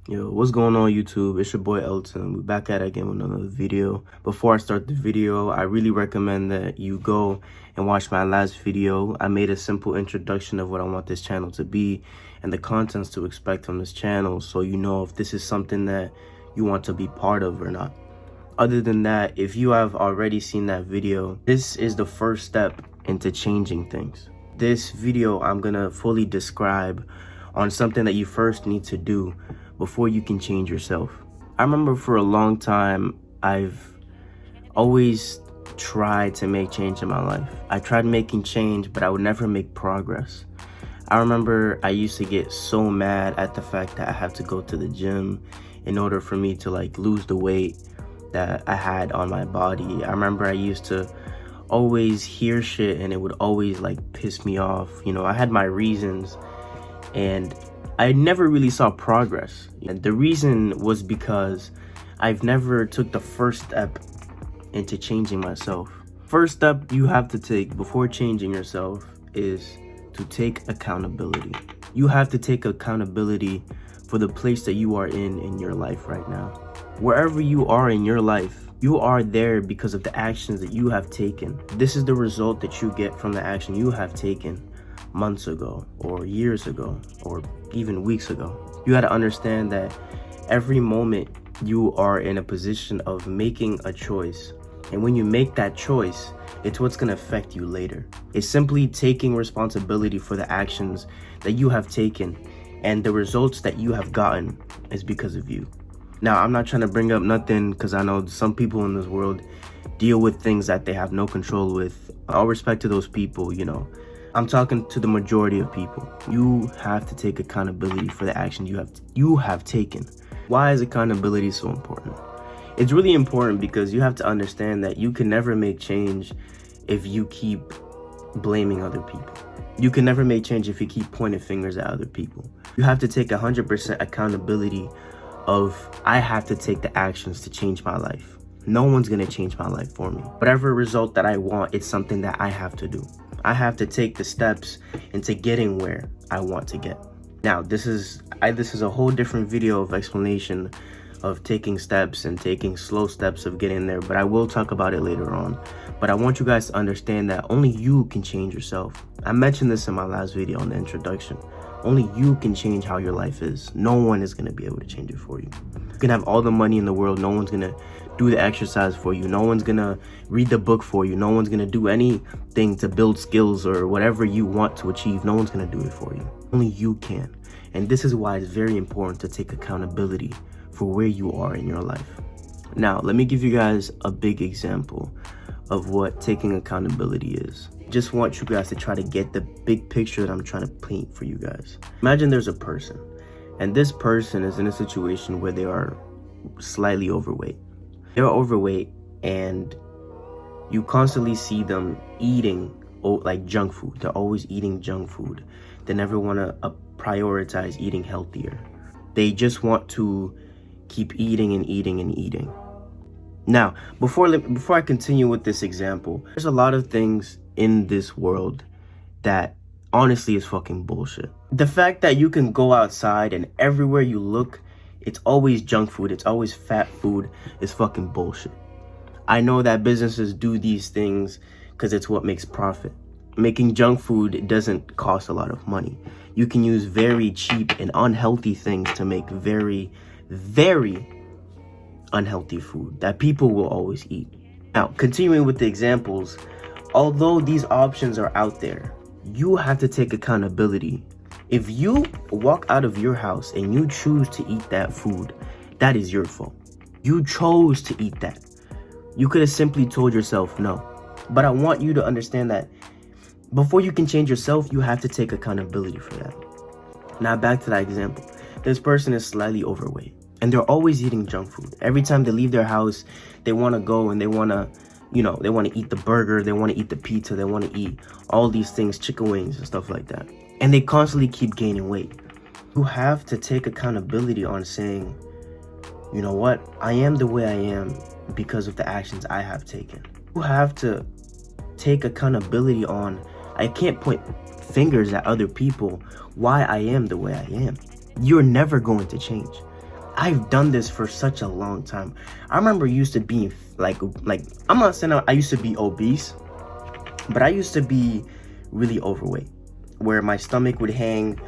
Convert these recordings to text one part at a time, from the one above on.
Yo, what's going on YouTube? It's your boy Elton. We're back at it again with another video. Before I start the video, I really recommend that you go and watch my last video. I made a simple introduction of what I want this channel to be and the contents to expect from this channel, so you know if this is something that you want to be part of or not. Other than that, if you have already seen that video, this is the first step into changing things. This video, I'm gonna fully describe on something that you first need to do before you can change yourself. I remember for a long time, I've always tried to make change in my life. I tried making change, but I would never make progress. I remember I used to get so mad at the fact that I have to go to the gym in order for me to lose the weight that I had on my body. I remember I used to always hear shit and it would always piss me off. You know, I had my reasons and I never really saw progress. And the reason was because I've never took the first step into changing myself. First step you have to take before changing yourself is to take accountability. You have to take accountability for the place that you are in your life right now. Wherever you are in your life, you are there because of the actions that you have taken. This is the result that you get from the action you have taken months ago or years ago or even weeks ago. You got to understand that every moment you are in a position of making a choice, and when you make that choice, it's what's going to affect you later. It's simply taking responsibility for the actions that you have taken, and the results that you have gotten is because of you. Now, I'm not trying to bring up nothing because I know some people in this world deal with things that they have no control with. All respect to those people, you know. I'm talking to the majority of people. You have to take accountability for the action you have taken. Why is accountability so important? It's really important because you have to understand that you can never make change if you keep blaming other people. You can never make change if you keep pointing fingers at other people. You have to take 100% accountability of, I have to take the actions to change my life. No one's gonna change my life for me. Whatever result that I want, it's something that I have to do. I have to take the steps into getting where I want to get. Now, this is a whole different video of explanation of taking steps and taking slow steps of getting there, but I will talk about it later on. But I want you guys to understand that only you can change yourself. I mentioned this in my last video on the introduction. Only you can change how your life is. No one is going to be able to change it for you. You can have all the money in the world. No one's going to do the exercise for you. No one's going to read the book for you. No one's going to do anything to build skills or whatever you want to achieve. No one's going to do it for you. Only you can. And this is why it's very important to take accountability for where you are in your life. Now, let me give you guys a big example of what taking accountability is. Just want you guys to try to get the big picture that I'm trying to paint for you guys. Imagine there's a person, and this person is in a situation where they are slightly overweight. They're overweight, and you constantly see them eating junk food. They're always eating junk food. They never want to prioritize eating healthier. They just want to keep eating and eating and eating. Now, before I continue with this example, there's a lot of things in this world that honestly is fucking bullshit. The fact that you can go outside and everywhere you look, it's always junk food, it's always fat food, is fucking bullshit. I know that businesses do these things because it's what makes profit. Making junk food doesn't cost a lot of money. You can use very cheap and unhealthy things to make very, very unhealthy food that people will always eat. Now, continuing with the examples, although these options are out there, you have to take accountability. If you walk out of your house and you choose to eat that food, that is your fault. You chose to eat that. You could have simply told yourself no. But I want you to understand that before you can change yourself, you have to take accountability for that. Now, back to that example. This person is slightly overweight and they're always eating junk food. Every time they leave their house, they want to go and they want to eat the burger, they want to eat the pizza, they want to eat all these things, chicken wings and stuff like that. And they constantly keep gaining weight. You have to take accountability on saying, you know what? I am the way I am because of the actions I have taken. You have to take accountability on, I can't point fingers at other people why I am the way I am. You're never going to change. I've done this for such a long time. I remember used to being like I'm not saying I used to be obese, but I used to be really overweight, where my stomach would hang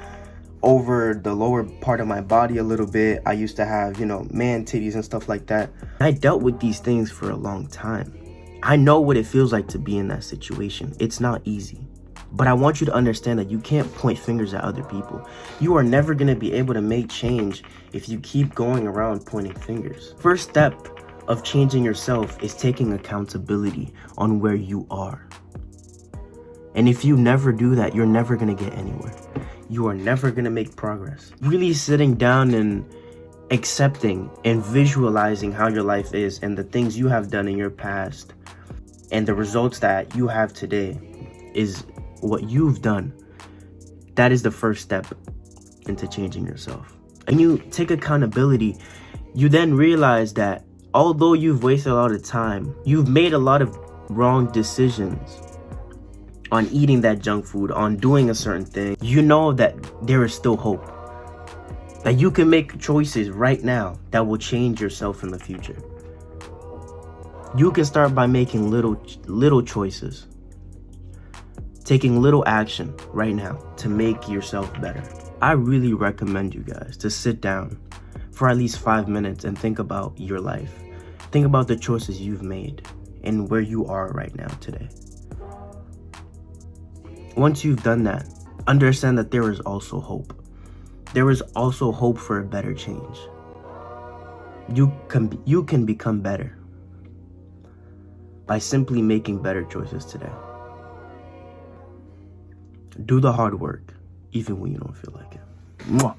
over the lower part of my body a little bit. I used to have, man titties and stuff like that. I dealt with these things for a long time. I know what it feels like to be in that situation. It's not easy. But I want you to understand that you can't point fingers at other people. You are never going to be able to make change if you keep going around pointing fingers. First step of changing yourself is taking accountability on where you are. And if you never do that, you're never going to get anywhere. You are never going to make progress. Really sitting down and accepting and visualizing how your life is and the things you have done in your past and the results that you have today is what you've done. That is the first step into changing yourself. And you take accountability. You then realize that although you've wasted a lot of time, you've made a lot of wrong decisions on eating that junk food, on doing a certain thing, you know that there is still hope. That you can make choices right now that will change yourself in the future. You can start by making little choices. Taking little action right now to make yourself better. I really recommend you guys to sit down for at least 5 minutes and think about your life. Think about the choices you've made and where you are right now today. Once you've done that, understand that there is also hope. There is also hope for a better change. You can become better by simply making better choices today. Do the hard work, even when you don't feel like it. Mwah.